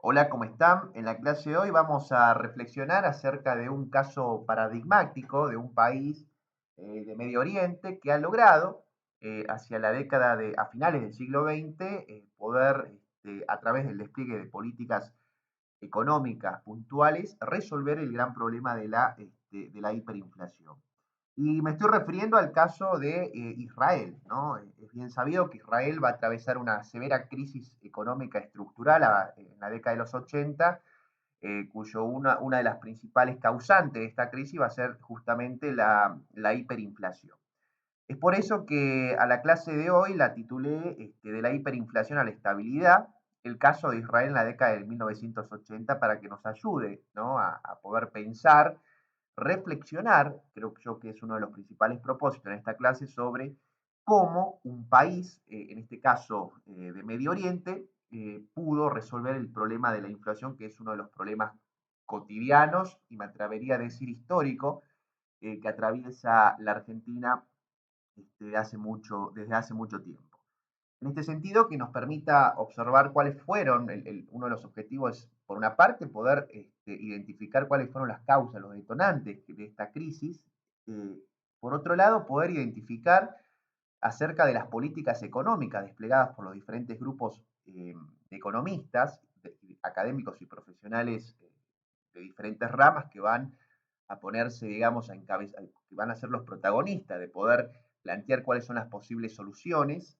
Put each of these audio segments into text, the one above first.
Hola, ¿cómo están? En la clase de hoy vamos a reflexionar acerca de un caso paradigmático de un país de Medio Oriente que ha logrado hacia la década a finales del siglo XX, poder, a través del despliegue de políticas económicas puntuales, resolver el gran problema de la hiperinflación. Y me estoy refiriendo al caso de Israel, ¿no? Es bien sabido que Israel va a atravesar una severa crisis económica estructural en la década de los 80, cuyo una de las principales causantes de esta crisis va a ser justamente la hiperinflación. Es por eso que a la clase de hoy la titulé de la hiperinflación a la estabilidad, el caso de Israel en la década de 1980, para que nos ayude, ¿no?, a poder pensar, reflexionar, creo yo que es uno de los principales propósitos en esta clase, sobre cómo un país, en este caso de Medio Oriente, pudo resolver el problema de la inflación, que es uno de los problemas cotidianos y me atrevería a decir histórico, que atraviesa la Argentina desde hace mucho tiempo. En este sentido, que nos permita observar cuáles fueron, uno de los objetivos es, por una parte, poder identificar cuáles fueron las causas, los detonantes de esta crisis. eh, por otro lado, poder identificar acerca de las políticas económicas desplegadas por los diferentes grupos de economistas, académicos y profesionales de diferentes ramas que van a ponerse, digamos, que van a ser los protagonistas de poder plantear cuáles son las posibles soluciones.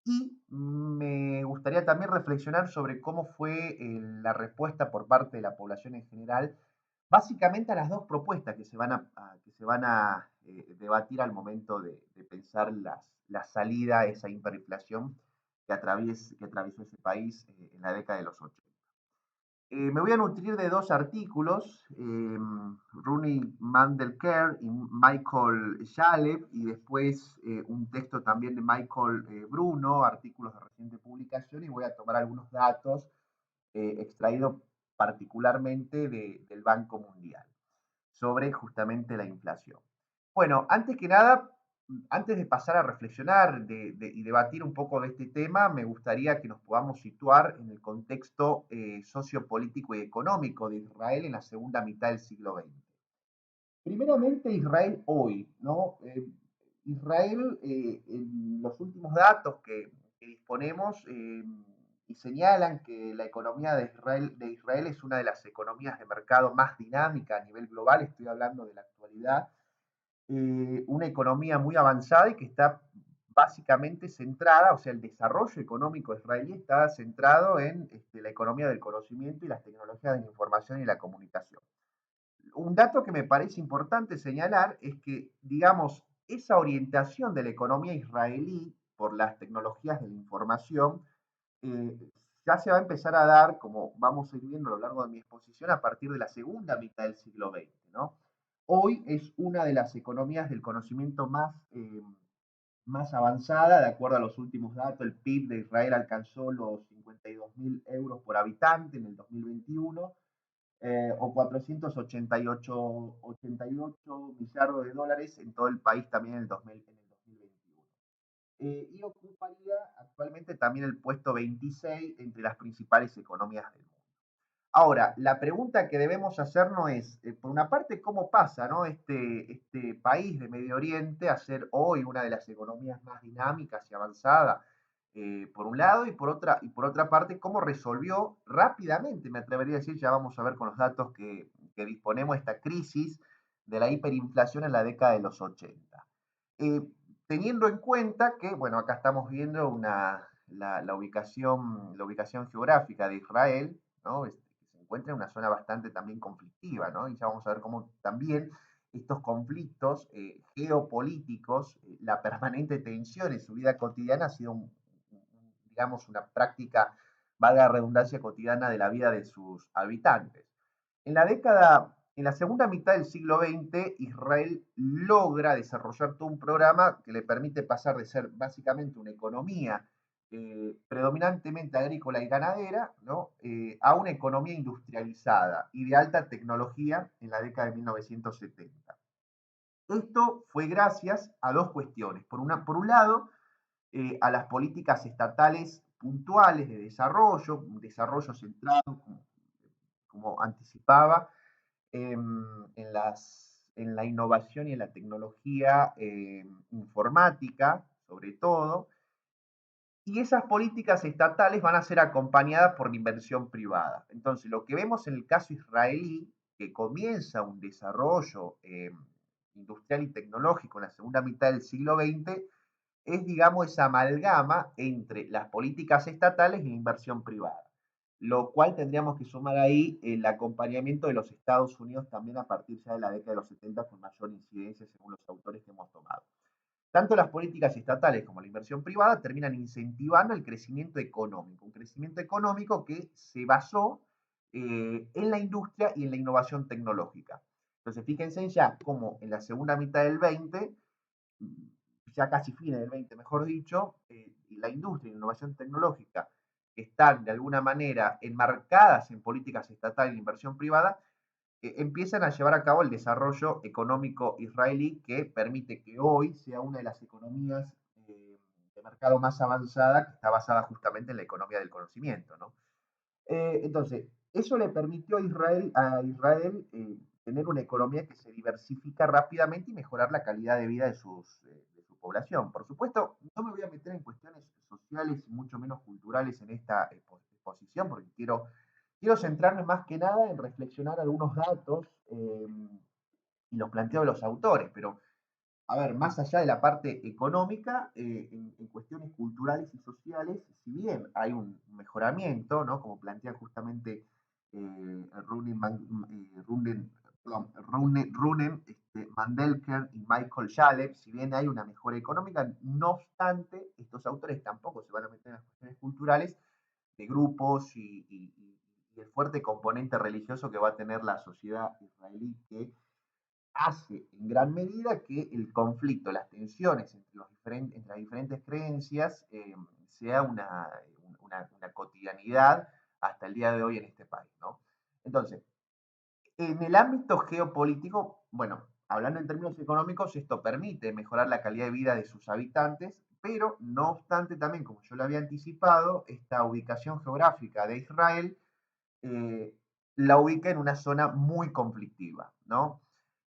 Y me gustaría también reflexionar sobre cómo fue la respuesta por parte de la población en general, básicamente a las dos propuestas que se van a debatir al momento de pensar la salida a esa hiperinflación que atravesó ese país en la década de los 80. Me voy a nutrir de dos artículos, Rooney Mandelker y Michael Shalev, y después un texto también de Michael Bruno, artículos de reciente publicación, y voy a tomar algunos datos extraídos particularmente del Banco Mundial sobre justamente la inflación. Bueno, antes que nada, antes de pasar a reflexionar y debatir un poco de este tema, me gustaría que nos podamos situar en el contexto sociopolítico y económico de Israel en la segunda mitad del siglo XX. Primeramente, Israel hoy, ¿no? Israel, en los últimos datos que disponemos, y señalan que la economía de Israel es una de las economías de mercado más dinámica a nivel global, estoy hablando de la actualidad, una economía muy avanzada y que está básicamente centrada, o sea, el desarrollo económico israelí está centrado en la economía del conocimiento y las tecnologías de la información y la comunicación. Un dato que me parece importante señalar es que, digamos, esa orientación de la economía israelí por las tecnologías de la información eh, ya se va a empezar a dar, como vamos a ir viendo a lo largo de mi exposición, a partir de la segunda mitad del siglo XX, ¿no? Hoy es una de las economías del conocimiento más avanzada, de acuerdo a los últimos datos, el PIB de Israel alcanzó los 52.000 euros por habitante en el 2021, o 488 millardos de dólares en todo el país también en en el 2021. Y ocuparía actualmente también el puesto 26 entre las principales economías del mundo. Ahora, la pregunta que debemos hacernos es, por una parte, ¿cómo pasa, ¿no?, este país de Medio Oriente a ser hoy una de las economías más dinámicas y avanzadas, por un lado, y por otra parte, cómo resolvió rápidamente, me atrevería a decir, ya vamos a ver con los datos que disponemos, esta crisis de la hiperinflación en la década de los 80? Eh, Teniendo en cuenta que, bueno, acá estamos viendo la ubicación geográfica de Israel, ¿no? Que se encuentra en una zona bastante también conflictiva, ¿no? Y ya vamos a ver cómo también estos conflictos geopolíticos, la permanente tensión en su vida cotidiana ha sido, digamos, una práctica, valga la redundancia, cotidiana de la vida de sus habitantes. En la segunda mitad del siglo XX, Israel logra desarrollar todo un programa que le permite pasar de ser básicamente una economía predominantemente agrícola y ganadera, ¿no?, a una economía industrializada y de alta tecnología en la década de 1970. Esto fue gracias a dos cuestiones. Por un lado, a las políticas estatales puntuales de desarrollo, un desarrollo centrado, como anticipaba, en la innovación y en la tecnología informática, sobre todo, y esas políticas estatales van a ser acompañadas por la inversión privada. Entonces, lo que vemos en el caso israelí, que comienza un desarrollo industrial y tecnológico en la segunda mitad del siglo XX, es, digamos, esa amalgama entre las políticas estatales y la inversión privada. Lo cual tendríamos que sumar ahí el acompañamiento de los Estados Unidos también a partir ya de la década de los 70 con mayor incidencia según los autores que hemos tomado. Tanto las políticas estatales como la inversión privada terminan incentivando el crecimiento económico, un crecimiento económico que se basó en la industria y en la innovación tecnológica. Entonces, fíjense ya cómo en la segunda mitad del 20, ya casi fines del 20, mejor dicho, la industria y la innovación tecnológica están de alguna manera enmarcadas en políticas estatales e inversión privada, empiezan a llevar a cabo el desarrollo económico israelí que permite que hoy sea una de las economías de mercado más avanzada, que está basada justamente en la economía del conocimiento, ¿no? Entonces, eso le permitió a Israel tener una economía que se diversifica rápidamente y mejorar la calidad de vida de su población. Por supuesto, no me voy a meter en cuestiones sociales y mucho menos culturales en esta exposición, porque quiero centrarme más que nada en reflexionar algunos datos y los planteos de los autores, pero a ver, más allá de la parte económica, en cuestiones culturales y sociales, si bien hay un mejoramiento, ¿no? Como plantea justamente Runen, Mandelker y Michael Shaleb, si bien hay una mejora económica, no obstante, estos autores tampoco se van a meter en las cuestiones culturales de grupos y el fuerte componente religioso que va a tener la sociedad israelí, que hace en gran medida que el conflicto, las tensiones entre las diferentes creencias sea una cotidianidad hasta el día de hoy en este país, ¿no? Entonces, en el ámbito geopolítico, bueno, hablando en términos económicos, esto permite mejorar la calidad de vida de sus habitantes, pero no obstante también, como yo lo había anticipado, esta ubicación geográfica de Israel eh, la ubica en una zona muy conflictiva, ¿no?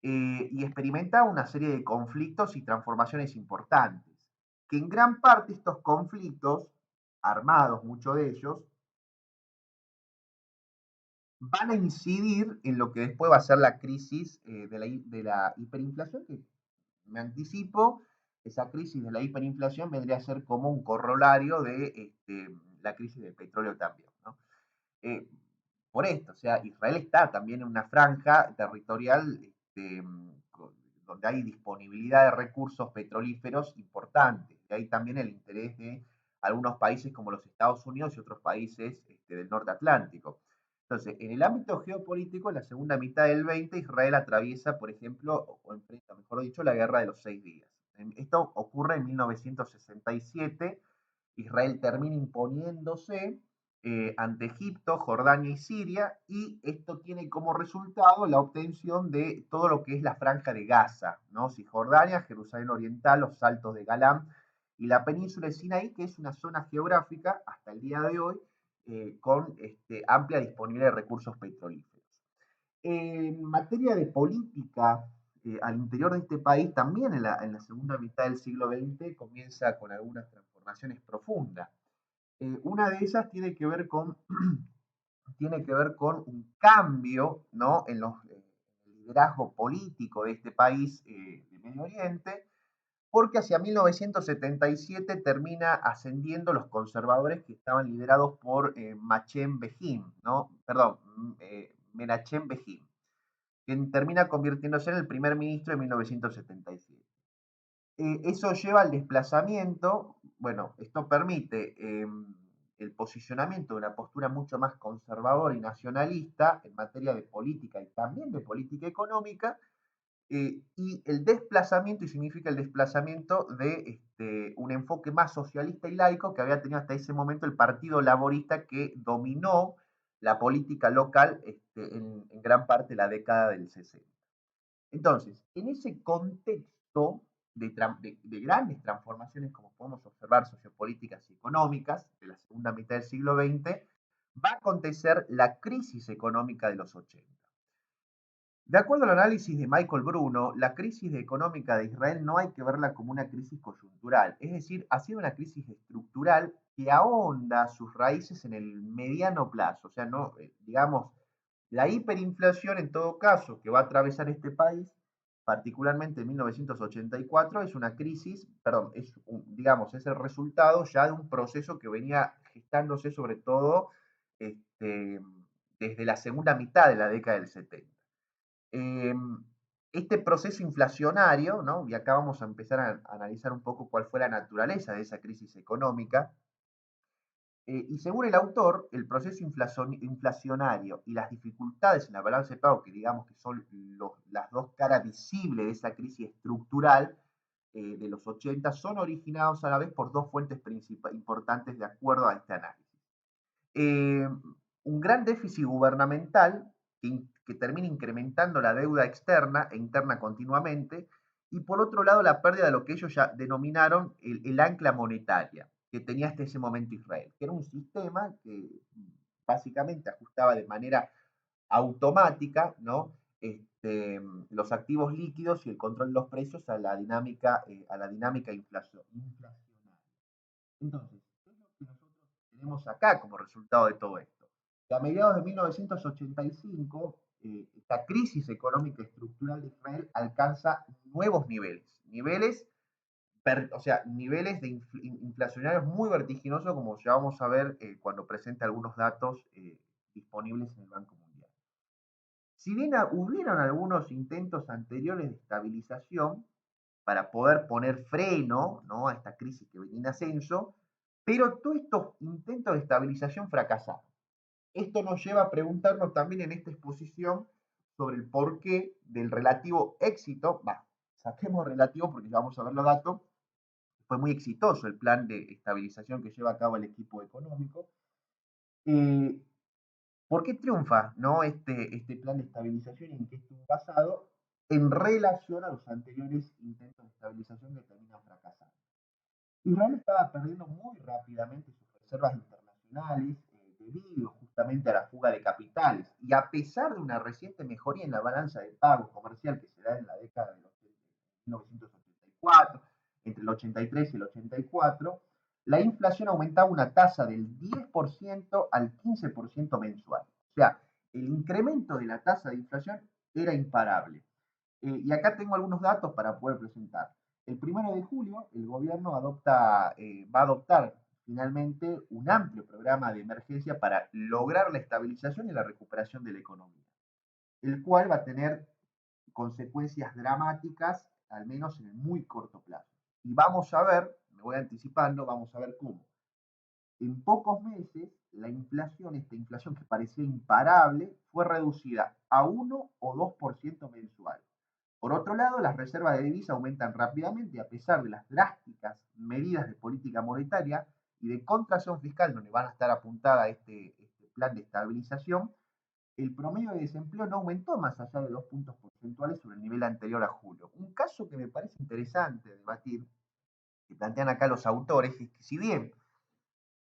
Y experimenta una serie de conflictos y transformaciones importantes, que en gran parte estos conflictos, armados muchos de ellos, van a incidir en lo que después va a ser la crisis de la hiperinflación, que me anticipo, esa crisis de la hiperinflación vendría a ser como un corolario de la crisis del petróleo también, ¿no? Eh, por esto, o sea, Israel está también en una franja territorial donde hay disponibilidad de recursos petrolíferos importantes. Y hay también el interés de algunos países como los Estados Unidos y otros países del norte atlántico. Entonces, en el ámbito geopolítico, en la segunda mitad del 20, Israel atraviesa, por ejemplo, o enfrenta, mejor dicho, la Guerra de los 6 días. Esto ocurre en 1967. Israel termina imponiéndose ante Egipto, Jordania y Siria, y esto tiene como resultado la obtención de todo lo que es la franja de Gaza, ¿no? Cisjordania, Jerusalén Oriental, los Altos de Galán y la península de Sinaí, que es una zona geográfica hasta el día de hoy con amplia disponibilidad de recursos petrolíferos. En materia de política al interior de este país, también en la segunda mitad del siglo XX comienza con algunas transformaciones profundas. Una de ellas tiene que ver con un cambio, ¿no? En el liderazgo político de este país de Medio Oriente, porque hacia 1977 termina ascendiendo los conservadores que estaban liderados por Machem Begin, ¿no? Perdón, Menachem Begin, quien termina convirtiéndose en el primer ministro de 1977. Eso lleva al desplazamiento, bueno, esto permite el posicionamiento de una postura mucho más conservadora y nacionalista en materia de política y también de política económica, y el desplazamiento, y significa el desplazamiento de un enfoque más socialista y laico que había tenido hasta ese momento el Partido Laborista, que dominó la política local en gran parte de la década del 60. Entonces, en ese contexto, de grandes transformaciones, como podemos observar, sociopolíticas y económicas de la segunda mitad del siglo XX, va a acontecer la crisis económica de los 80. De acuerdo al análisis de Michael Bruno, la crisis económica de Israel no hay que verla como una crisis coyuntural, es decir, ha sido una crisis estructural que ahonda sus raíces en el mediano plazo, o sea, no, digamos, la hiperinflación en todo caso que va a atravesar este país, particularmente en 1984, es una crisis, perdón, digamos, es el resultado ya de un proceso que venía gestándose sobre todo este, desde la segunda mitad de la década del 70. Eh, este proceso inflacionario, ¿no? Y acá vamos a empezar a analizar un poco cuál fue la naturaleza de esa crisis económica. Y según el autor, el proceso inflacionario y las dificultades en la balanza de pago, que digamos que son las dos caras visibles de esa crisis estructural de los 80, son originados a la vez por dos fuentes importantes de acuerdo a este análisis. Eh, un gran déficit gubernamental que termina incrementando la deuda externa e interna continuamente, y por otro lado la pérdida de lo que ellos ya denominaron el ancla monetaria que tenía hasta ese momento Israel, que era un sistema que básicamente ajustaba de manera automática, ¿no? Los activos líquidos y el control de los precios a la dinámica inflacionaria. Entonces, ¿qué es lo que nosotros tenemos acá como resultado de todo esto? Que a mediados de 1985, esta crisis económica estructural de Israel alcanza nuevos niveles, o sea, niveles de inflacionarios muy vertiginosos, como ya vamos a ver cuando presente algunos datos disponibles en el Banco Mundial. Si bien hubieron algunos intentos anteriores de estabilización para poder poner freno, ¿no?, a esta crisis que venía en ascenso, pero todos estos intentos de estabilización fracasaron. Esto nos lleva a preguntarnos también en esta exposición sobre el porqué del relativo éxito, saquemos relativo porque ya vamos a ver los datos, fue muy exitoso el plan de estabilización que lleva a cabo el equipo económico. Eh, ¿Por qué triunfa, ¿no?, este plan de estabilización y en qué estuvo basado en relación a los anteriores intentos de estabilización que terminan fracasando? Israel estaba perdiendo muy rápidamente sus reservas internacionales debido justamente a la fuga de capitales y a pesar de una reciente mejoría en la balanza de pago comercial que se da en la década de 1984, entre el 83 y el 84, la inflación aumentaba una tasa del 10% al 15% mensual. O sea, el incremento de la tasa de inflación era imparable. Y acá tengo algunos datos para poder presentar. El 1 de julio, el gobierno va a adoptar finalmente un amplio programa de emergencia para lograr la estabilización y la recuperación de la economía, el cual va a tener consecuencias dramáticas, al menos en el muy corto plazo. Y vamos a ver, me voy anticipando, vamos a ver cómo. En pocos meses, esta inflación que parecía imparable, fue reducida a 1 o 2% mensual. Por otro lado, las reservas de divisa aumentan rápidamente a pesar de las drásticas medidas de política monetaria y de contracción fiscal, donde van a estar apuntada este plan de estabilización. El promedio de desempleo no aumentó más allá de 2 puntos porcentuales sobre el nivel anterior a julio. Un caso que me parece interesante debatir, que plantean acá los autores, es que si bien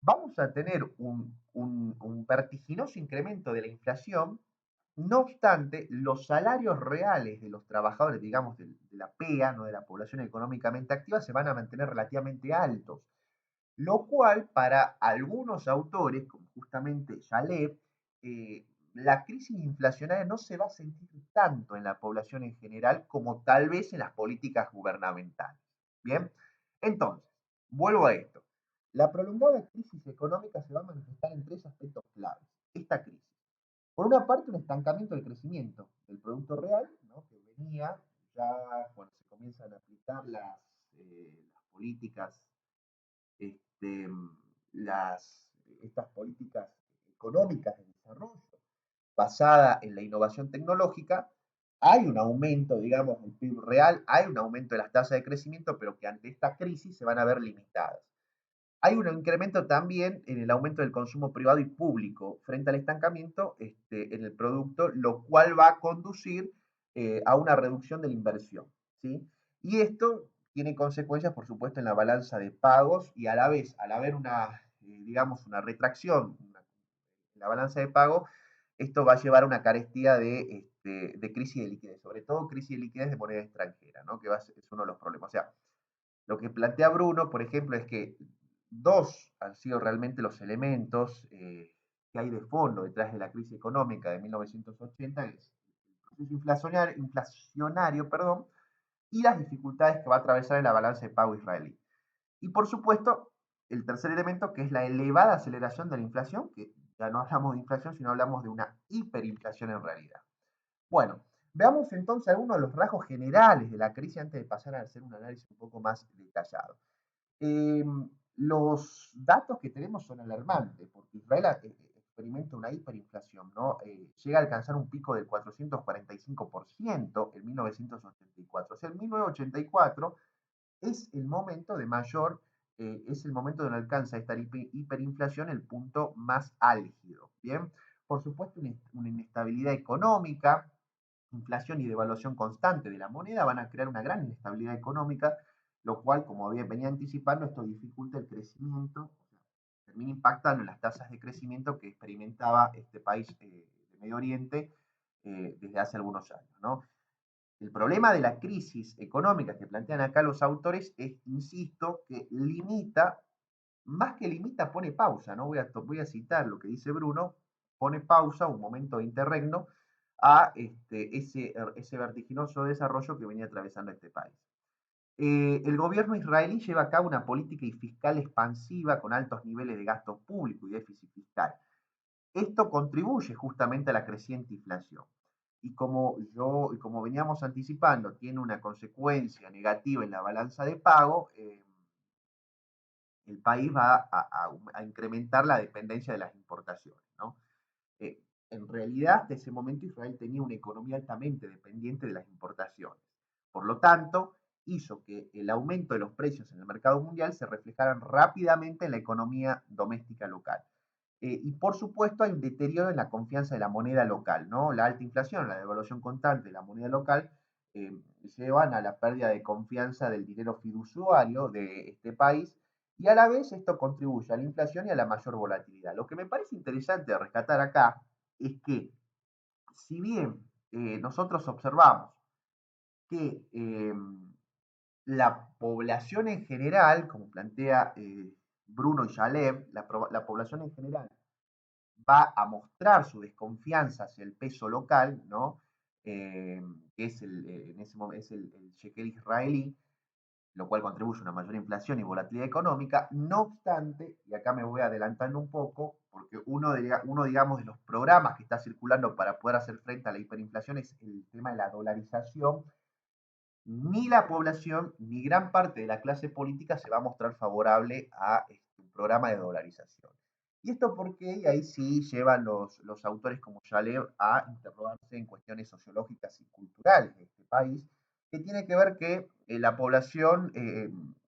vamos a tener un vertiginoso incremento de la inflación, no obstante, los salarios reales de los trabajadores, digamos, de la PEA, ¿no?, de la población económicamente activa, se van a mantener relativamente altos, lo cual para algunos autores, como justamente Yalev, la crisis inflacionaria no se va a sentir tanto en la población en general como tal vez en las políticas gubernamentales. Bien, entonces, vuelvo a esto. La prolongada crisis económica se va a manifestar en tres aspectos claves. Esta crisis, por una parte, un estancamiento del crecimiento del Producto Real, ¿no?, que venía ya cuando se comienzan a aplicar las políticas, este, estas políticas económicas de desarrollo basada en la innovación tecnológica, hay un aumento, digamos, del PIB real, hay un aumento de las tasas de crecimiento, pero que ante esta crisis se van a ver limitadas. Hay un incremento también en el aumento del consumo privado y público frente al estancamiento en el producto, lo cual va a conducir a una reducción de la inversión, ¿sí? Y esto tiene consecuencias, por supuesto, en la balanza de pagos y a la vez, al haber una, digamos, una retracción en la balanza de pago, esto va a llevar a una carestía de crisis de liquidez, sobre todo crisis de liquidez de moneda extranjera, ¿no? Que es uno de los problemas. O sea, lo que plantea Bruno, por ejemplo, es que dos han sido realmente los elementos que hay de fondo detrás de la crisis económica de 1980, que es el proceso inflacionario, perdón, y las dificultades que va a atravesar en la balanza de pago israelí. Y por supuesto, el tercer elemento, que es la elevada aceleración de la inflación, que ya no hablamos de inflación, sino hablamos de una hiperinflación en realidad. Bueno, veamos entonces algunos de los rasgos generales de la crisis antes de pasar a hacer un análisis un poco más detallado. Eh, los datos que tenemos son alarmantes, porque Israel experimenta una hiperinflación, ¿no? Llega a alcanzar un pico del 445% en 1984. O sea, en 1984 es el momento de mayor, es el momento donde alcanza esta hiperinflación el punto más álgido, ¿bien? Por supuesto, una inestabilidad económica, inflación y devaluación constante de la moneda van a crear una gran inestabilidad económica, lo cual, como venía anticipando, esto dificulta el crecimiento, o sea, termina impactando en las tasas de crecimiento que experimentaba este país de Medio Oriente desde hace algunos años, ¿no? El problema de la crisis económica que plantean acá los autores es, insisto, que limita, más que limita, pone pausa, ¿no? Voy a citar lo que dice Bruno, pone pausa, un momento de interregno, a ese vertiginoso desarrollo que venía atravesando este país. El gobierno israelí lleva a cabo una política fiscal expansiva con altos niveles de gasto público y déficit fiscal. Esto contribuye justamente a la creciente inflación. Y como veníamos anticipando, tiene una consecuencia negativa en la balanza de pago, el país va a incrementar la dependencia de las importaciones, ¿no? Eh, en realidad, hasta ese momento Israel tenía una economía altamente dependiente de las importaciones. Por lo tanto, hizo que el aumento de los precios en el mercado mundial se reflejaran rápidamente en la economía doméstica local. Y por supuesto hay un deterioro en la confianza de la moneda local, ¿no? La alta inflación, la devaluación constante de la moneda local eh, llevan a la pérdida de confianza del dinero fiduciario de este país y a la vez esto contribuye a la inflación y a la mayor volatilidad. Lo que me parece interesante rescatar acá es que si bien nosotros observamos que la población en general, como plantea Bruno y Yalev, la población en general va a mostrar su desconfianza hacia el peso local, ¿no? Que es en ese momento es el shekel israelí, lo cual contribuye a una mayor inflación y volatilidad económica. No obstante, y acá me voy adelantando un poco, porque uno digamos, de los programas que está circulando para poder hacer frente a la hiperinflación es el tema de la dolarización. Ni la población ni gran parte de la clase política se va a mostrar favorable a un programa de dolarización. ¿Y esto por qué? Y ahí sí llevan los autores como Yalev a interrogarse en cuestiones sociológicas y culturales de este país, que tiene que ver que la población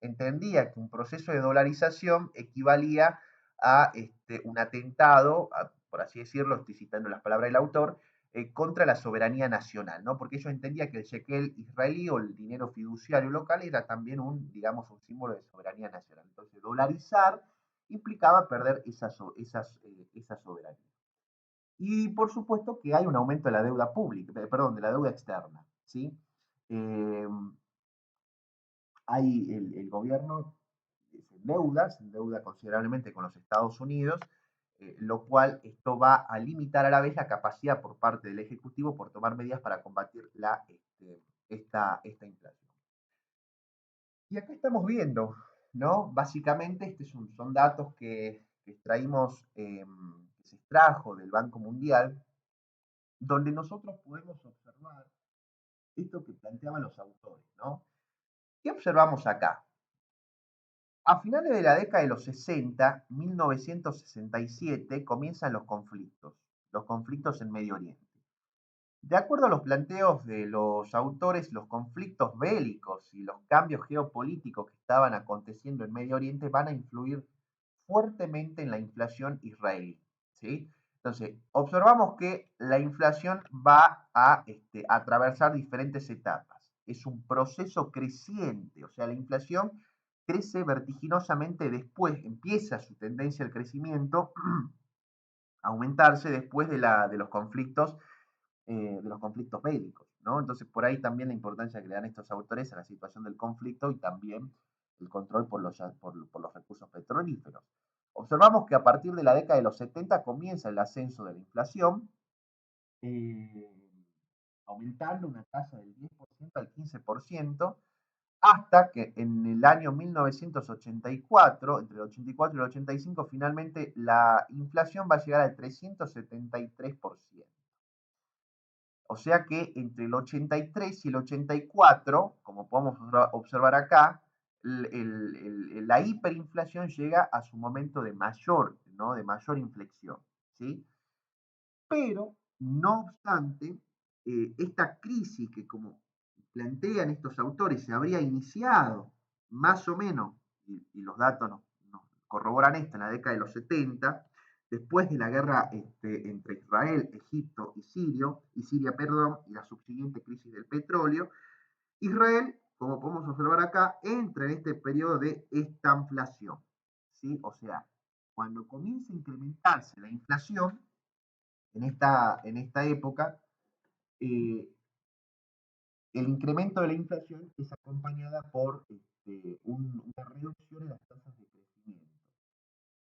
entendía que un proceso de dolarización equivalía a un atentado, por así decirlo, estoy citando las palabras del autor, contra la soberanía nacional, ¿no? Porque ellos entendían que el shekel israelí o el dinero fiduciario local era también digamos, un símbolo de soberanía nacional. Entonces, dolarizar implicaba perder esa soberanía. Y por supuesto que hay un aumento de la deuda pública, perdón, de la deuda externa, ¿sí? Eh, el gobierno se endeuda considerablemente con los Estados Unidos, lo cual esto va a limitar a la vez la capacidad por parte del Ejecutivo por tomar medidas para combatir esta inflación. Y acá estamos viendo, ¿no? Básicamente, son datos que extraímos, que se extrajo del Banco Mundial, donde nosotros podemos observar esto que planteaban los autores, ¿no? ¿Qué observamos acá? A finales de la década de los 60, 1967, comienzan los conflictos en Medio Oriente. De acuerdo a los planteos de los autores, los conflictos bélicos y los cambios geopolíticos que estaban aconteciendo en Medio Oriente van a influir fuertemente en la inflación israelí, ¿sí? Entonces, observamos que la inflación va a atravesar diferentes etapas. es un proceso creciente, o sea, la inflación crece vertiginosamente después, empieza su tendencia al crecimiento a aumentarse después de los conflictos bélicos, ¿no? Entonces, por ahí también la importancia que le dan estos autores a la situación del conflicto y también el control por los recursos petrolíferos. Observamos que a partir de la década de los 70 comienza el ascenso de la inflación, eh, aumentando una tasa del 10% al 15%, hasta que en el año 1984, entre el 84 y el 85, finalmente la inflación va a llegar al 373%. O sea que entre el 83 y el 84, como podemos observar acá, la hiperinflación llega a su momento de mayor, ¿no? De mayor inflexión, ¿sí? Pero, no obstante, esta crisis que, como plantean estos autores, se habría iniciado más o menos, y los datos nos corroboran esto, en la década de los 70, después de la guerra entre Israel, Egipto y Siria, perdón, y la subsiguiente crisis del petróleo, Israel, como podemos observar acá, entra en este periodo de estanflación, ¿sí? O sea, cuando comienza a incrementarse la inflación, en esta época, eh, el incremento de la inflación es acompañada por una reducción en las tasas de crecimiento.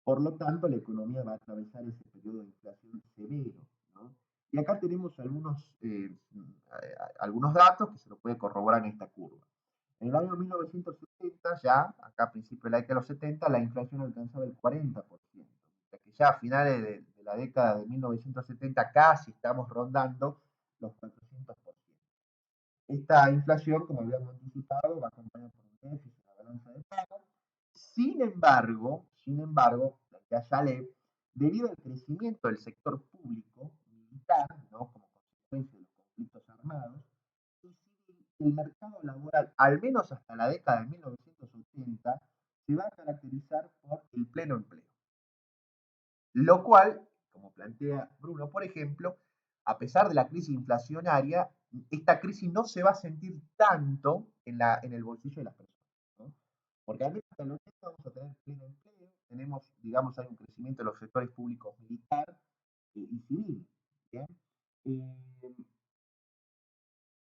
Por lo tanto, la economía va a atravesar ese periodo de inflación severo, ¿no? Y acá tenemos algunos datos que se lo puede corroborar en esta curva. En el año 1970, ya, acá a principios de la década de los 70, la inflación alcanzaba el 40%. O sea que ya a finales de la década de 1970 casi estamos rondando los 400%. Esta inflación, como habíamos anticipado, va acompañada por un déficit en la balanza de pagos. Sin embargo, ya sale, debido al crecimiento del sector público militar, ¿no? Como consecuencia de los conflictos armados, y civil, el mercado laboral, al menos hasta la década de 1980, se va a caracterizar por el pleno empleo. Lo cual, como plantea Bruno, por ejemplo, a pesar de la crisis inflacionaria, esta crisis no se va a sentir tanto en el bolsillo de las personas, ¿no? Porque al menos hasta el 80 vamos a tener pleno empleo, tenemos, digamos, hay un crecimiento de los sectores públicos militar y civil, ¿bien? Eh,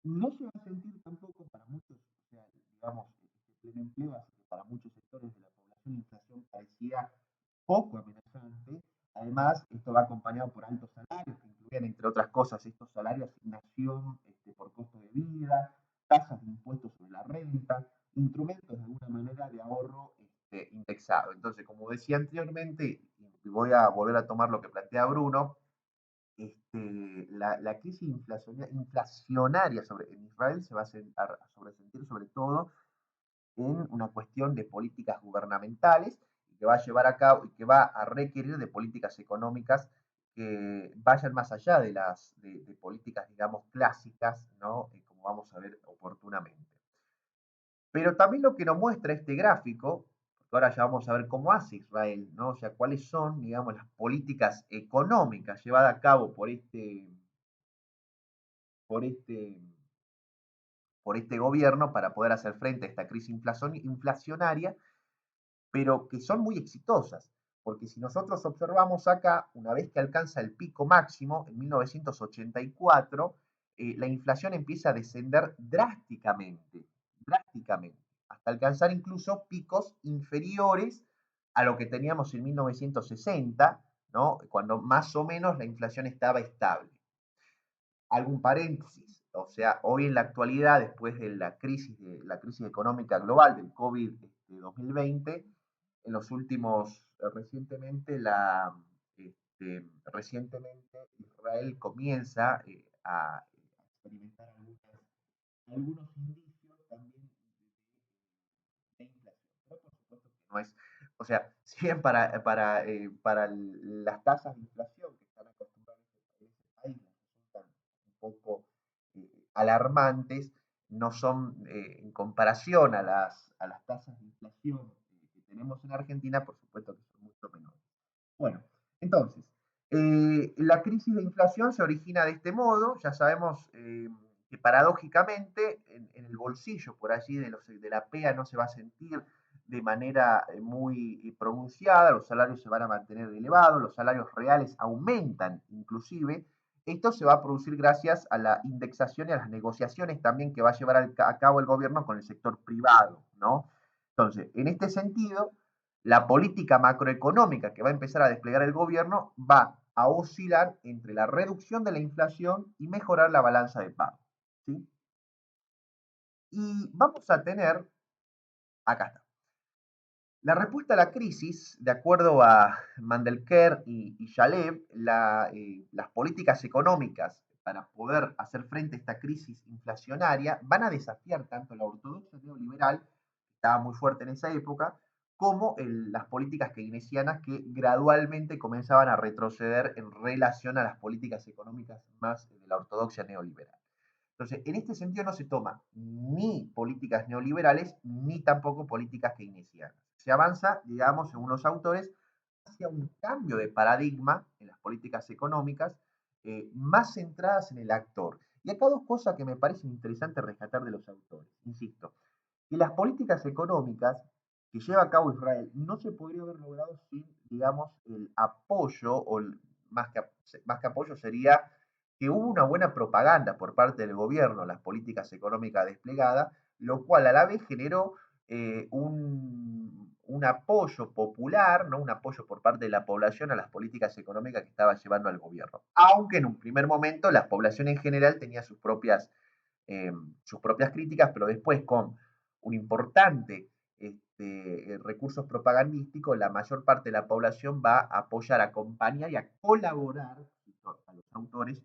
no se va a sentir tampoco para muchos, o sea, digamos, este pleno empleo hace que para muchos sectores de la población la inflación parecía poco amenazante. Además, esto va acompañado por altos salarios, que incluyen, entre otras cosas, estos salarios, asignación por costo de vida, tasas de impuestos sobre la renta, instrumentos de alguna manera de ahorro indexado. Entonces, como decía anteriormente, y voy a volver a tomar lo que plantea Bruno, la crisis inflacionaria en Israel se va a sobresentir sobre todo en una cuestión de políticas gubernamentales y que va a llevar a cabo y que va a requerir de políticas económicas que vayan más allá de políticas, digamos, clásicas, ¿no? Como vamos a ver oportunamente. Pero también lo que nos muestra este gráfico, porque ahora ya vamos a ver cómo hace Israel, ¿no? O sea, cuáles son, digamos, las políticas económicas llevadas a cabo por este, por este gobierno para poder hacer frente a esta crisis inflacionaria, pero que son muy exitosas. Porque si nosotros observamos acá, una vez que alcanza el pico máximo en 1984, la inflación empieza a descender drásticamente, hasta alcanzar incluso picos inferiores a lo que teníamos en 1960, ¿no? Cuando más o menos la inflación estaba estable. Algún paréntesis, o sea, hoy en la actualidad, después de la crisis económica global del COVID-2020, en los últimos, recientemente Israel comienza a experimentar algunos indicios también de inflación, pero por supuesto que no es, o sea, si bien para las tasas de inflación que están acostumbrados en ese país resultan un poco alarmantes, no son en comparación a las tasas de inflación que tenemos en Argentina, por supuesto que son mucho menores. Bueno, entonces, la crisis de inflación se origina de este modo, ya sabemos que paradójicamente en el bolsillo por allí de la PEA no se va a sentir de manera muy pronunciada, los salarios se van a mantener elevados, los salarios reales aumentan inclusive. Esto se va a producir gracias a la indexación y a las negociaciones también que va a llevar a cabo el gobierno con el sector privado, ¿no? Entonces, en este sentido, la política macroeconómica que va a empezar a desplegar el gobierno va a oscilar entre la reducción de la inflación y mejorar la balanza de pago, ¿sí? Y vamos a tener, acá está, la respuesta a la crisis, de acuerdo a Mandelker y Shalev, las políticas económicas para poder hacer frente a esta crisis inflacionaria van a desafiar tanto la ortodoxia neoliberal, que estaba muy fuerte en esa época, como las políticas keynesianas que gradualmente comenzaban a retroceder en relación a las políticas económicas más de la ortodoxia neoliberal. Entonces, en este sentido no se toma ni políticas neoliberales ni tampoco políticas keynesianas. Se avanza, digamos, según los autores, hacia un cambio de paradigma en las políticas económicas más centradas en el actor. Y acá dos cosas que me parecen interesantes rescatar de los autores. Insisto, que las políticas económicas que lleva a cabo Israel no se podría haber logrado sin, digamos, el apoyo, o más que apoyo sería que hubo una buena propaganda por parte del gobierno, las políticas económicas desplegadas, lo cual a la vez generó un apoyo popular, ¿no? Un apoyo por parte de la población a las políticas económicas que estaba llevando al gobierno. Aunque en un primer momento la población en general tenía sus propias críticas, pero después con un importante recursos propagandísticos, la mayor parte de la población va a apoyar, a acompañar y a colaborar a los autores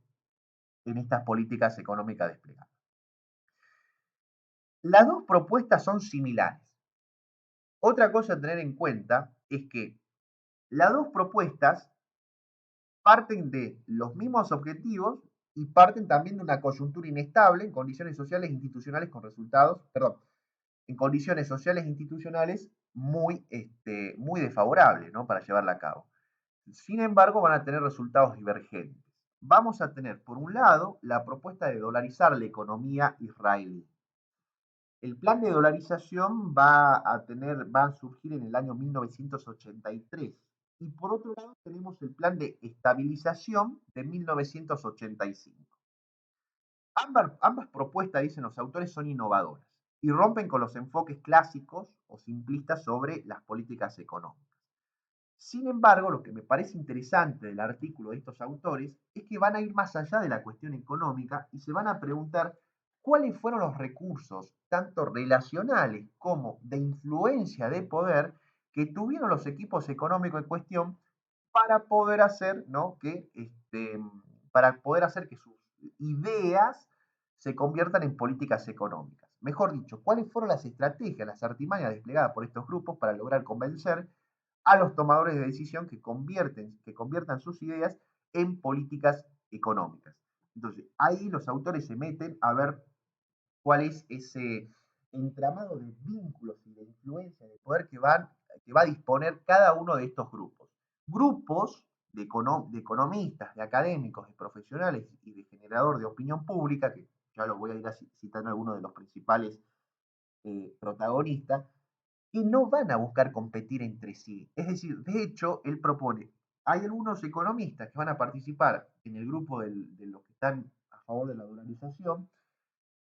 en estas políticas económicas desplegadas. Las dos propuestas son similares. Otra cosa a tener en cuenta es que las dos propuestas parten de los mismos objetivos y parten también de una coyuntura inestable en condiciones sociales e institucionales con resultados, perdón, en condiciones sociales e institucionales muy desfavorables, ¿no? Para llevarla a cabo. Sin embargo, van a tener resultados divergentes. Vamos a tener, por un lado, la propuesta de dolarizar la economía israelí. El plan de dolarización va a surgir en el año 1983. Y por otro lado tenemos el plan de estabilización de 1985. Ambas propuestas, dicen los autores, son innovadoras y rompen con los enfoques clásicos o simplistas sobre las políticas económicas. Sin embargo, lo que me parece interesante del artículo de estos autores es que van a ir más allá de la cuestión económica y se van a preguntar cuáles fueron los recursos, tanto relacionales como de influencia de poder, que tuvieron los equipos económicos en cuestión para poder hacer, ¿no? Para poder hacer que sus ideas se conviertan en políticas económicas. Mejor dicho, cuáles fueron las estrategias, las artimañas desplegadas por estos grupos para lograr convencer a los tomadores de decisión que conviertan sus ideas en políticas económicas. Entonces, ahí los autores se meten a ver cuál es ese entramado de vínculos y de influencia, de poder que va a disponer cada uno de estos grupos. Grupos de economistas, de académicos, de profesionales y de generador de opinión pública, que ya lo voy a ir citando algunos de los principales protagonistas, y no van a buscar competir entre sí. Es decir, de hecho, él propone, hay algunos economistas que van a participar en el grupo de los que están a favor de la dolarización,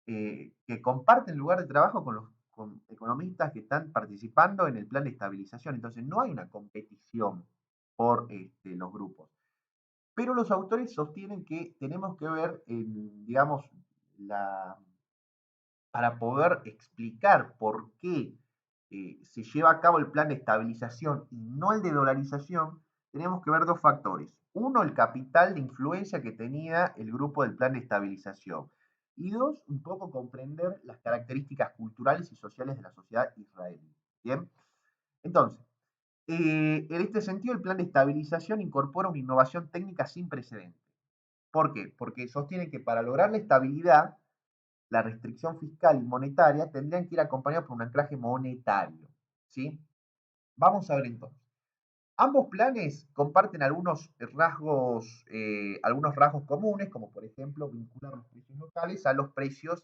que comparten lugar de trabajo con economistas que están participando en el plan de estabilización. Entonces, no hay una competición por los grupos. Pero los autores sostienen que tenemos que ver, digamos, para poder explicar por qué se lleva a cabo el plan de estabilización y no el de dolarización, tenemos que ver dos factores. Uno, el capital de influencia que tenía el grupo del plan de estabilización. Y dos, un poco comprender las características culturales y sociales de la sociedad israelí. Bien, entonces, en este sentido, el plan de estabilización incorpora una innovación técnica sin precedentes. ¿Por qué? Porque sostiene que para lograr la estabilidad, la restricción fiscal y monetaria tendrían que ir acompañados por un anclaje monetario, ¿sí? Vamos a ver entonces. Ambos planes comparten algunos rasgos comunes, como por ejemplo vincular los precios locales a los precios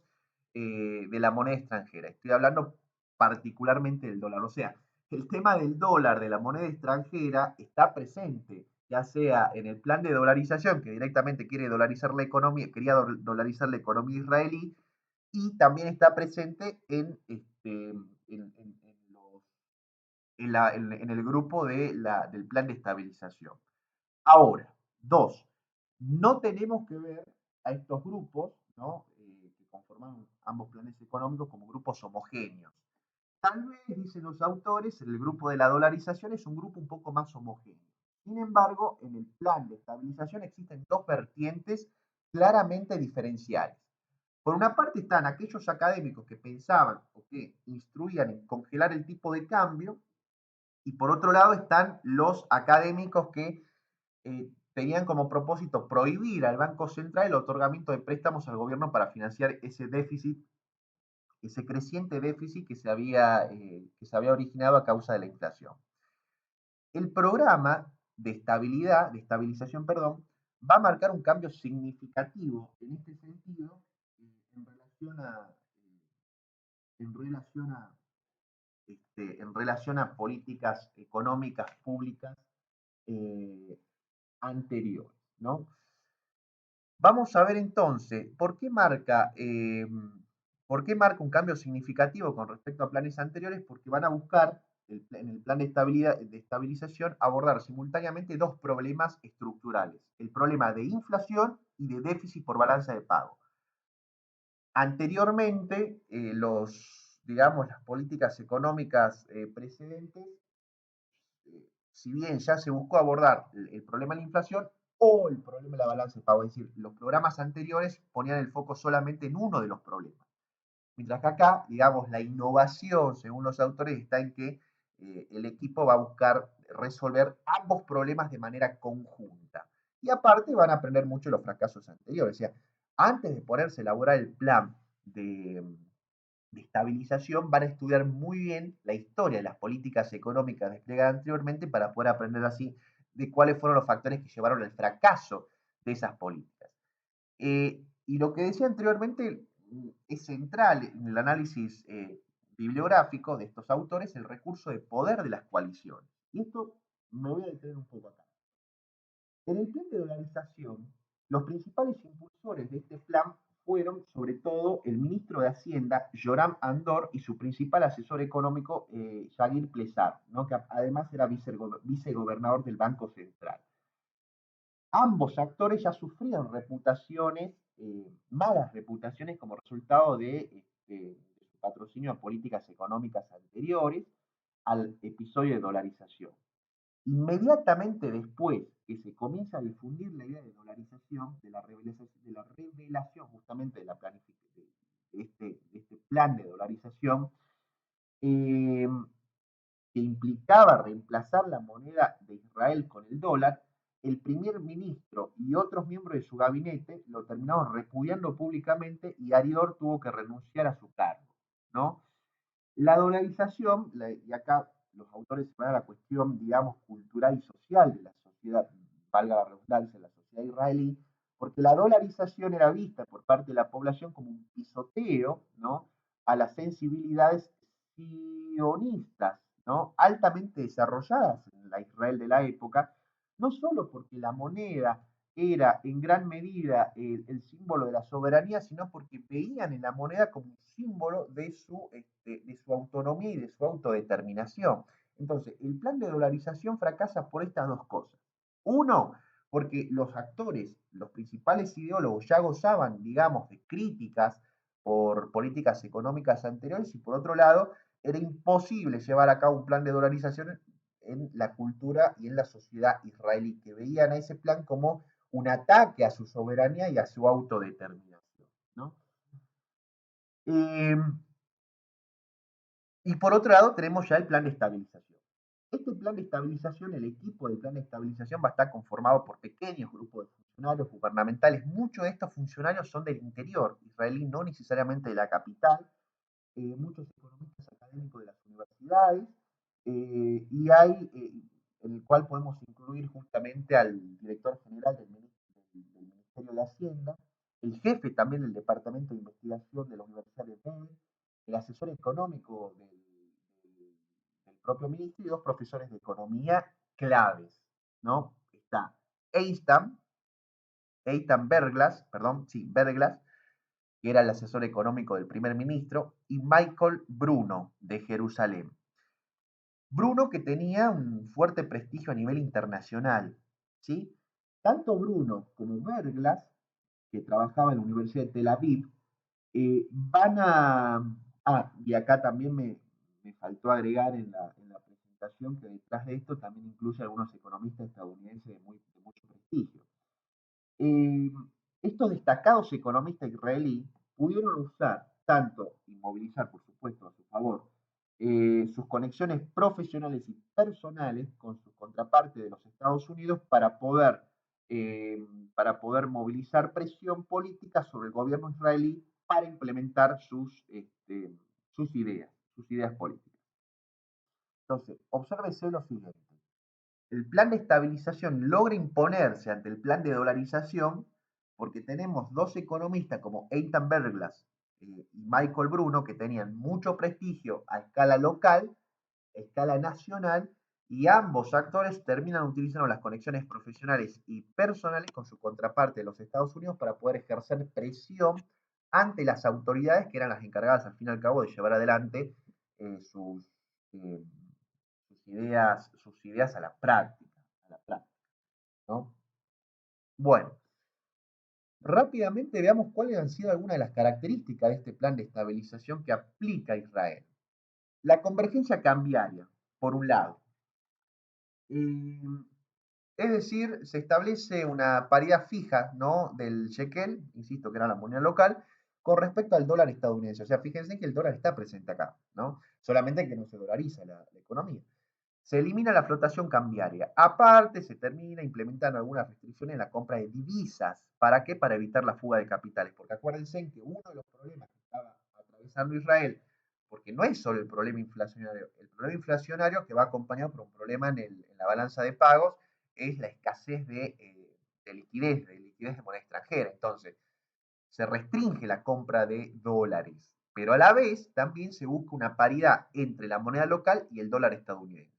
de la moneda extranjera. Estoy hablando particularmente del dólar. O sea, el tema del dólar, de la moneda extranjera, está presente, ya sea en el plan de dolarización, que directamente quiere dolarizar la economía, quería dolarizar la economía israelí, y también está presente en el grupo del plan de estabilización. Ahora, dos, no tenemos que ver a estos grupos, ¿no? Que conforman ambos planes económicos como grupos homogéneos. Tal vez, dicen los autores, el grupo de la dolarización es un grupo un poco más homogéneo. Sin embargo, en el plan de estabilización existen dos vertientes claramente diferenciales. Por una parte están aquellos académicos que pensaban o que instruían en congelar el tipo de cambio, y por otro lado están los académicos que tenían como propósito prohibir al Banco Central el otorgamiento de préstamos al gobierno para financiar ese déficit, ese creciente déficit que se había originado a causa de la inflación. El programa de estabilización, perdón, va a marcar un cambio significativo en este sentido en relación a, en relación a, en relación a políticas económicas públicas eh, anteriores, ¿no? Vamos a ver entonces, ¿por qué marca un cambio significativo con respecto a planes anteriores? Porque van a buscar en el plan de, de estabilización abordar simultáneamente dos problemas estructurales, el problema de inflación y de déficit por balanza de pago. Anteriormente, digamos, las políticas económicas precedentes, si bien ya se buscó abordar el problema de la inflación o el problema de la balanza de pago, es decir, los programas anteriores ponían el foco solamente en uno de los problemas. Mientras que acá, digamos, la innovación, según los autores, está en que el equipo va a buscar resolver ambos problemas de manera conjunta. Y aparte van a aprender mucho los fracasos anteriores. O sea, antes de ponerse a elaborar el plan de estabilización, van a estudiar muy bien la historia de las políticas económicas desplegadas anteriormente para poder aprender así de cuáles fueron los factores que llevaron al fracaso de esas políticas. Y lo que decía anteriormente es central en el análisis bibliográfico de estos autores el recurso de poder de las coaliciones. Y esto me voy a detener un poco acá. En el plan de dolarización, los principales impulsores de este plan fueron sobre todo el ministro de Hacienda, Joram Andor, y su principal asesor económico, Jaguir Plesar, ¿no? Que además era vicegobernador del Banco Central. Ambos actores ya sufrieron reputaciones, malas reputaciones como resultado de su patrocinio a políticas económicas anteriores al episodio de dolarización. Inmediatamente después que se comienza a difundir la idea de dolarización, de la revelación justamente de la planificación de este plan de dolarización, eh, que implicaba reemplazar la moneda de Israel con el dólar, el primer ministro y otros miembros de su gabinete lo terminaron repudiando públicamente y Arior tuvo que renunciar a su cargo, ¿no? La dolarización, y acá los autores se van a la cuestión, digamos, cultural y social de la sociedad, valga la redundancia, de la sociedad israelí, porque la dolarización era vista por parte de la población como un pisoteo, ¿no? A las sensibilidades sionistas, ¿no? Altamente desarrolladas en la Israel de la época, no solo porque la moneda era en gran medida el símbolo de la soberanía, sino porque veían en la moneda como un símbolo de su autonomía y de su autodeterminación. Entonces, el plan de dolarización fracasa por estas dos cosas. Uno, porque los actores, los principales ideólogos ya gozaban, digamos, de críticas por políticas económicas anteriores y por otro lado, era imposible llevar a cabo un plan de dolarización en la cultura y en la sociedad israelí, que veían a ese plan como un ataque a su soberanía y a su autodeterminación, ¿no? Eh, y por otro lado tenemos ya el plan de estabilización. Este plan de estabilización, el equipo del plan de estabilización va a estar conformado por pequeños grupos de funcionarios gubernamentales. Muchos de estos funcionarios son del interior israelí, no necesariamente de la capital. Muchos economistas académicos de las universidades, y hay en el cual podemos incluir justamente al director general del Ministerio de Hacienda, el jefe también del Departamento de Investigación de la Universidad de Penn, el asesor económico del propio ministro y dos profesores de economía claves, ¿no? Está Eitan, Eitan Berglas, perdón, sí, Berglas, que era el asesor económico del primer ministro, y Michael Bruno, de Jerusalén. Bruno que tenía un fuerte prestigio a nivel internacional, ¿sí? Tanto Bruno como Berglas, que trabajaba en la Universidad de Tel Aviv, van a... Ah, y acá también me faltó agregar en la presentación que detrás de esto también incluye algunos economistas estadounidenses de mucho prestigio. Eh, Estos destacados economistas israelíes pudieron usar tanto y movilizar, por supuesto, a su favor sus conexiones profesionales y personales con sus contrapartes de los Estados Unidos eh, para poder movilizar presión política sobre el gobierno israelí para implementar sus ideas políticas. Entonces, obsérvese lo siguiente. El plan de estabilización logra imponerse ante el plan de dolarización porque tenemos dos economistas como Eitan Berglas y Michael Bruno que tenían mucho prestigio a escala local, a escala nacional, y ambos actores terminan utilizando las conexiones profesionales y personales con su contraparte de los Estados Unidos para poder ejercer presión ante las autoridades que eran las encargadas al fin y al cabo de llevar adelante eh, sus, eh, sus ideas a la práctica, ¿no? Bueno, rápidamente veamos cuáles han sido algunas de las características de este plan de estabilización que aplica Israel. La convergencia cambiaria, por un lado. Eh, es decir, se establece una paridad fija, ¿no?, del shekel, insisto que era la moneda local, con respecto al dólar estadounidense. O sea, fíjense que el dólar está presente acá, ¿no? Solamente que no se dolariza la economía. Se elimina la flotación cambiaria. Aparte, se termina implementando algunas restricciones en la compra de divisas. ¿Para qué? Para evitar la fuga de capitales. Porque acuérdense que uno de los problemas que estaba atravesando Israel, porque no es solo el problema inflacionario que va acompañado por un problema en la balanza de pagos, es la escasez de liquidez de moneda extranjera. Entonces, se restringe la compra de dólares, pero a la vez también se busca una paridad entre la moneda local y el dólar estadounidense.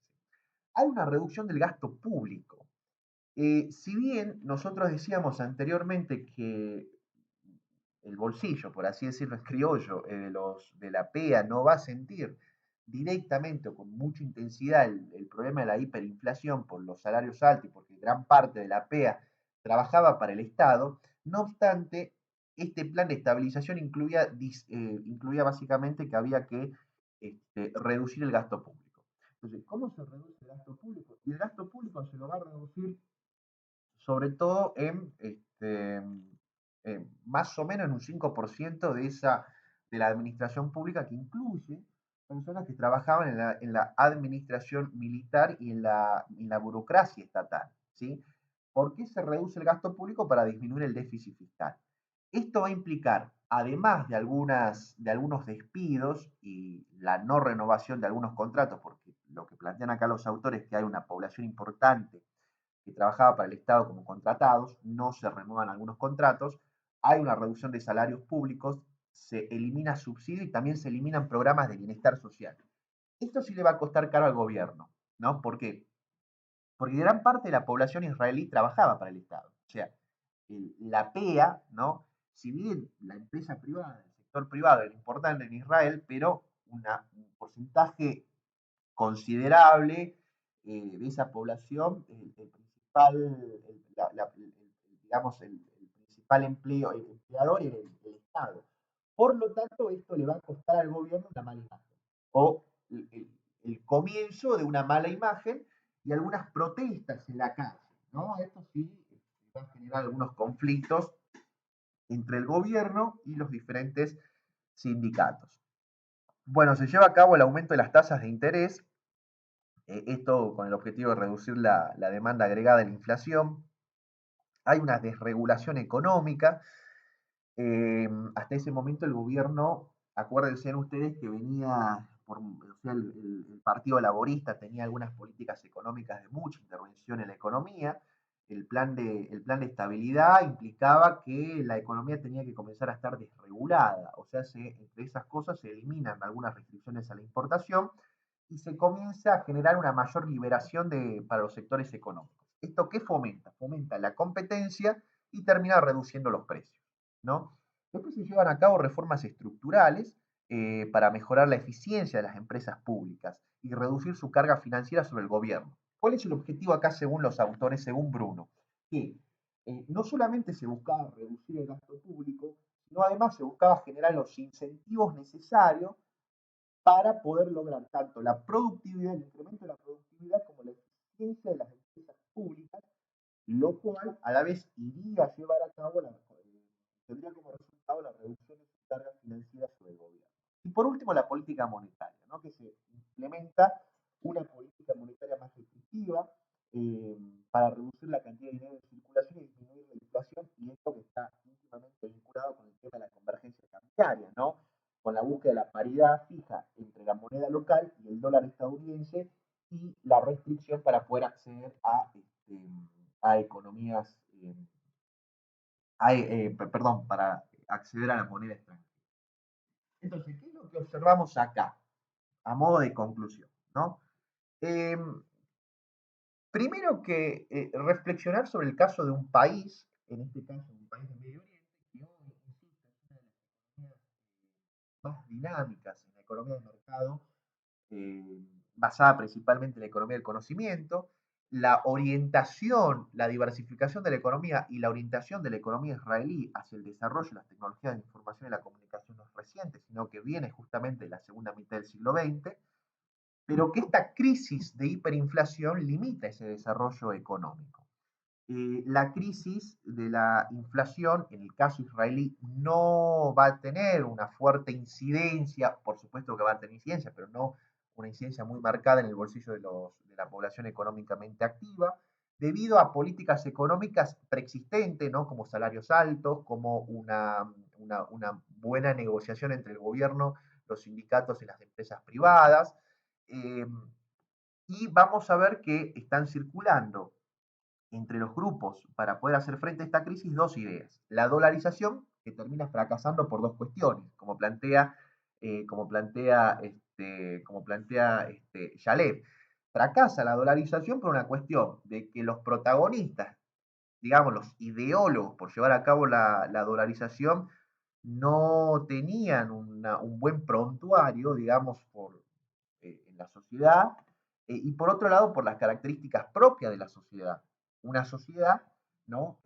Hay una reducción del gasto público. Si bien nosotros decíamos anteriormente que el bolsillo, por así decirlo, en criollo, de la PEA no va a sentir directamente o con mucha intensidad el problema de la hiperinflación por los salarios altos y porque gran parte de la PEA trabajaba para el Estado, no obstante, este plan de estabilización incluía básicamente que había que reducir el gasto público. Entonces, ¿cómo se reduce el gasto público? Y el gasto público se lo va a reducir sobre todo más o menos en un 5% de la administración pública que incluye personas que trabajaban en la administración militar y en la burocracia estatal, ¿sí? ¿Por qué se reduce el gasto público? Para disminuir el déficit fiscal. Esto va a implicar, además de algunos despidos y la no renovación de algunos contratos, porque lo que plantean acá los autores es que hay una población importante que trabajaba para el Estado como contratados, no se renuevan algunos contratos, hay una reducción de salarios públicos, se elimina subsidio y también se eliminan programas de bienestar social. Esto sí le va a costar caro al gobierno, ¿no? ¿Por qué? Porque gran parte de la población israelí trabajaba para el Estado. O sea, la PEA, ¿no? Si bien la empresa privada, el sector privado era importante en Israel, pero un porcentaje considerable de esa población, el principal, digamos, el principal el empleador era el Estado. Por lo tanto, esto le va a costar al gobierno una mala imagen o el comienzo de una mala imagen y algunas protestas en la calle, ¿no? Esto sí va a generar algunos conflictos entre el gobierno y los diferentes sindicatos. Bueno, se lleva a cabo el aumento de las tasas de interés, esto con el objetivo de reducir la demanda agregada de la inflación. Hay una desregulación económica. Hasta ese momento el gobierno, acuérdense ustedes que venía o sea, el Partido Laborista tenía algunas políticas económicas de mucha intervención en la economía. El plan de estabilidad implicaba que la economía tenía que comenzar a estar desregulada, o sea, entre esas cosas se eliminan algunas restricciones a la importación y se comienza a generar una mayor liberación para los sectores económicos. ¿Esto qué fomenta? Fomenta la competencia y termina reduciendo los precios, ¿no? Después se llevan a cabo reformas estructurales para mejorar la eficiencia de las empresas públicas y reducir su carga financiera sobre el gobierno. ¿Cuál es el objetivo acá según los autores, según Bruno? Que no solamente se buscaba reducir el gasto público, sino además se buscaba generar los incentivos necesarios para poder lograr tanto la productividad, el incremento de la productividad como la eficiencia de las empresas públicas, lo cual a la vez iría a llevar a cabo tendría como resultado la reducción de su carga financiera sobre el gobierno. Y por último, la política monetaria, ¿no? Que se implementa una política monetaria más restrictiva eh, para reducir la cantidad de dinero en circulación y disminuir la inflación, y esto que está íntimamente vinculado con el tema de la convergencia cambiaria, ¿no? Con la búsqueda de la paridad fija entre la moneda local y el dólar estadounidense y la restricción para poder acceder a economías, perdón, para acceder a la moneda extranjera. Entonces, ¿qué es lo que observamos acá? A modo de conclusión, ¿no? Eh, Primero que reflexionar sobre el caso de un país, en este caso un país de Medio Oriente, que hoy, insisto, es una de las economías más dinámicas en la economía de mercado, eh, basada principalmente en la economía del conocimiento, la orientación, la diversificación de la economía y la orientación de la economía israelí hacia el desarrollo de las tecnologías de la información y la comunicación no es reciente, sino que viene justamente de la segunda mitad del siglo XX, pero que esta crisis de hiperinflación limita ese desarrollo económico. La crisis de la inflación, en el caso israelí, no va a tener una fuerte incidencia, por supuesto que va a tener incidencia, pero no una incidencia muy marcada en el bolsillo de la población económicamente activa, debido a políticas económicas preexistentes, ¿no? Como salarios altos, como una buena negociación entre el gobierno, los sindicatos y las empresas privadas. Eh, y vamos a ver que están circulando entre los grupos para poder hacer frente a esta crisis dos ideas. La dolarización, que termina fracasando por dos cuestiones, como plantea Yalev. Fracasa la dolarización por una cuestión de que los protagonistas, digamos, los ideólogos por llevar a cabo la dolarización, no tenían un buen prontuario, digamos, en la sociedad, y por otro lado, por las características propias de la sociedad. Una sociedad, ¿no?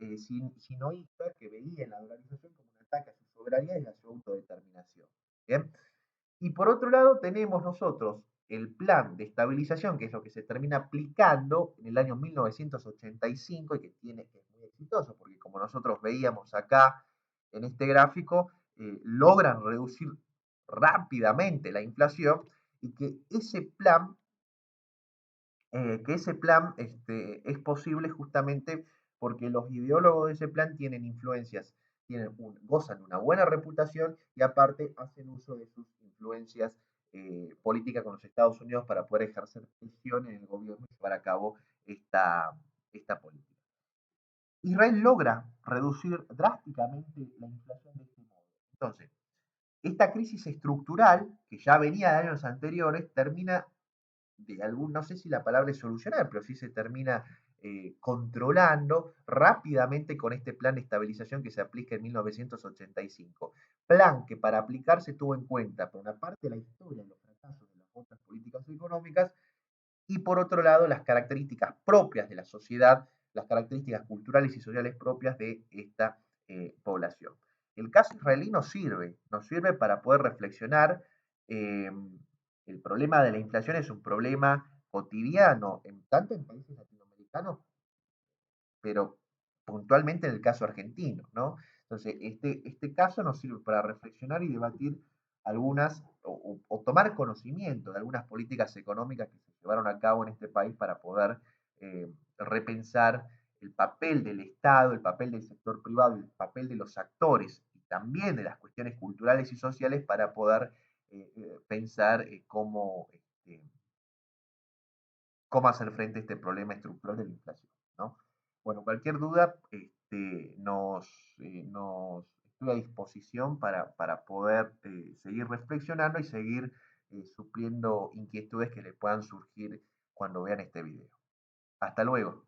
Sinoísta, que veía en la dolarización como un ataque a su soberanía y a su autodeterminación. ¿Bien? Y por otro lado, tenemos nosotros el plan de estabilización, que es lo que se termina aplicando en el año 1985 y que es muy exitoso, porque como nosotros veíamos acá en este gráfico, logran reducir rápidamente la inflación y que ese plan es posible justamente porque los ideólogos de ese plan tienen influencias, gozan de una buena reputación y aparte hacen uso de sus influencias políticas con los Estados Unidos para poder ejercer presión en el gobierno y llevar a cabo esta política. Israel logra reducir drásticamente la inflación de este modo. Entonces, esta crisis estructural, que ya venía de años anteriores, termina no sé si la palabra es solucionar, pero sí se termina controlando rápidamente con este plan de estabilización que se aplica en 1985. Plan que para aplicarse tuvo en cuenta, por una parte, la historia, los fracasos de las otras políticas económicas y por otro lado, las características propias de la sociedad, las características culturales y sociales propias de esta población. El caso israelí nos sirve para poder reflexionar. eh, el problema de la inflación es un problema cotidiano, tanto en países latinoamericanos, pero puntualmente en el caso argentino, ¿no? Entonces, este caso nos sirve para reflexionar y debatir algunas, o tomar conocimiento de algunas políticas económicas que se llevaron a cabo en este país para poder repensar el papel del Estado, el papel del sector privado, el papel de los actores y también de las cuestiones culturales y sociales para poder pensar cómo hacer frente a este problema estructural de la inflación, ¿no? Bueno, cualquier duda, estoy a disposición para poder seguir reflexionando y seguir supliendo inquietudes que le puedan surgir cuando vean este video. Hasta luego.